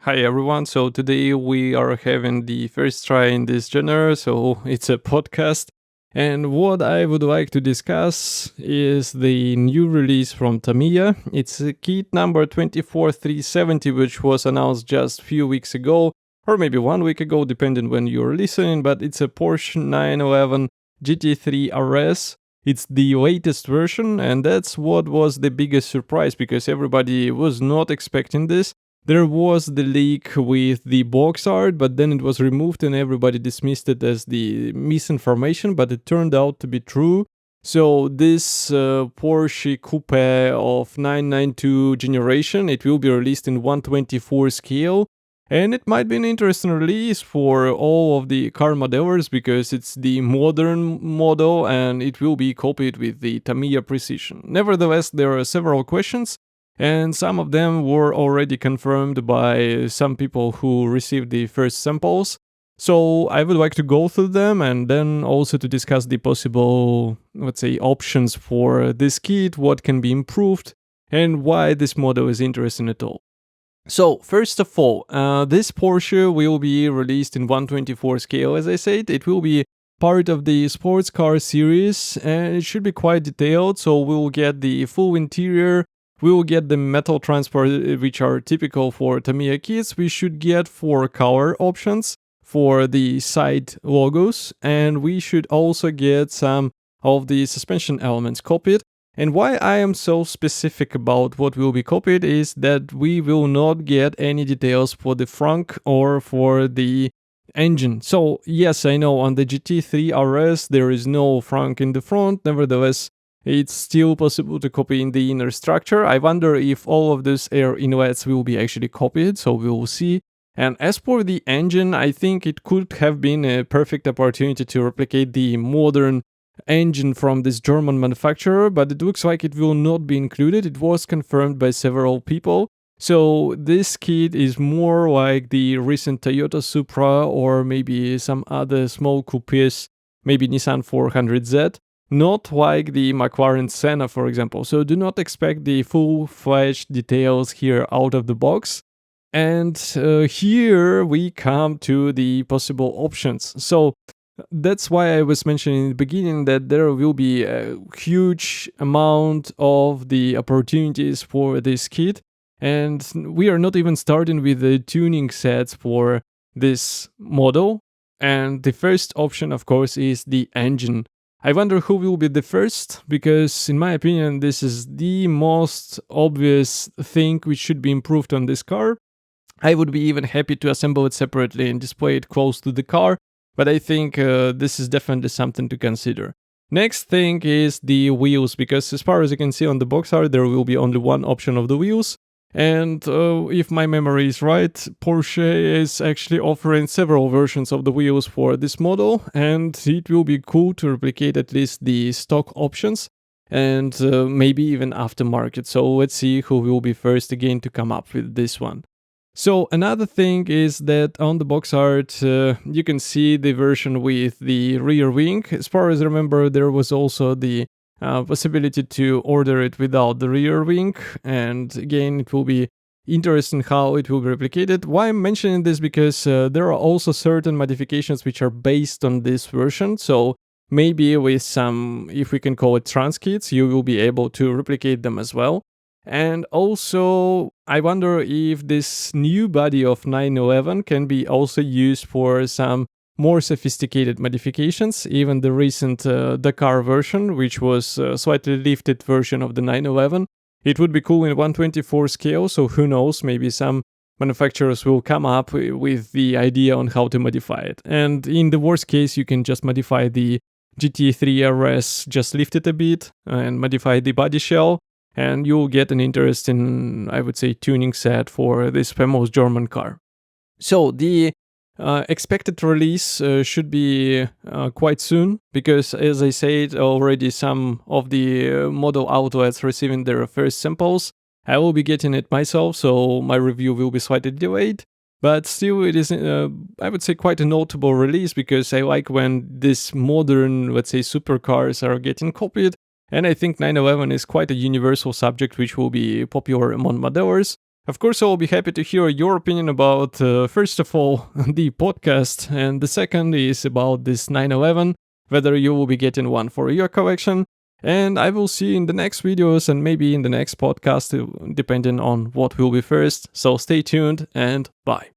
Hi everyone, so today we are having the first try in this genre, so it's a podcast. And what I would like to discuss is the new release from Tamiya. It's kit number 24370, which was announced just a few weeks ago, or maybe 1 week ago, depending when you're listening, but it's a Porsche 911 GT3 RS. It's the latest version, and that's what was the biggest surprise because everybody was not expecting this. There was the leak with the box art, but then it was removed and everybody dismissed it as the misinformation, but it turned out to be true. So this Porsche Coupe of 992 generation, it will be released in 124 scale. And it might be an interesting release for all of the car modelers because it's the modern model and it will be copied with the Tamiya precision. Nevertheless, there are several questions, and some of them were already confirmed by some people who received the first samples. So I would like to go through them and then also to discuss the possible, let's say, options for this kit, what can be improved, and why this model is interesting at all. So first of all, this Porsche will be released in 124 scale, as I said. It will be part of the sports car series and it should be quite detailed, so we'll get the full interior. We will get the metal transport, which are typical for Tamiya kits. We should get 4 color options for the side logos, and we should also get some of the suspension elements copied. And why I am so specific about what will be copied is that we will not get any details for the frunk or for the engine. So yes, I know on the GT3 RS there is no frunk in the front, nevertheless it's still possible to copy in the inner structure. I wonder if all of those air inlets will be actually copied, so we will see. And as for the engine, I think it could have been a perfect opportunity to replicate the modern engine from this German manufacturer, but it looks like it will not be included. It was confirmed by several people. So this kit is more like the recent Toyota Supra or maybe some other small coupes, maybe Nissan 400Z. Not like the McLaren Senna, for example. So do not expect the full-fledged details here out of the box. And here we come to the possible options. So that's why I was mentioning in the beginning that there will be a huge amount of the opportunities for this kit. And we are not even starting with the tuning sets for this model. And the first option, of course, is the engine. I wonder who will be the first, because in my opinion, this is the most obvious thing which should be improved on this car. I would be even happy to assemble it separately and display it close to the car, but I think this is definitely something to consider. Next thing is the wheels, because as far as you can see on the box art, there will be only one option of the wheels. And if my memory is right, Porsche is actually offering several versions of the wheels for this model, and it will be cool to replicate at least the stock options and maybe even aftermarket. So let's see who will be first again to come up with this one. So another thing is that on the box art, you can see the version with the rear wing. As far as I remember, there was also the possibility to order it without the rear wing, and again it will be interesting how it will be replicated. Why I'm mentioning this, because there are also certain modifications which are based on this version, so maybe with some, if we can call it trans kits, you will be able to replicate them as well. And also I wonder if this new body of 911 can be also used for some more sophisticated modifications. Even the recent Dakar version, which was a slightly lifted version of the 911, it would be cool in 124 scale, so who knows, maybe some manufacturers will come up with the idea on how to modify it. And in the worst case, you can just modify the GT3 RS, just lift it a bit and modify the body shell, and you'll get an interesting, I would say, tuning set for this famous German car. So the expected release should be quite soon, because as I said already, some of the model outlets receiving their first samples. I will be getting it myself, so my review will be slightly delayed. But still, it is, I would say, quite a notable release, because I like when these modern, let's say, supercars are getting copied. And I think 911 is quite a universal subject which will be popular among modelers. Of course, I will be happy to hear your opinion about, first of all, the podcast, and the second is about this 911, whether you will be getting one for your collection. And I will see you in the next videos and maybe in the next podcast, depending on what will be first. So stay tuned and bye.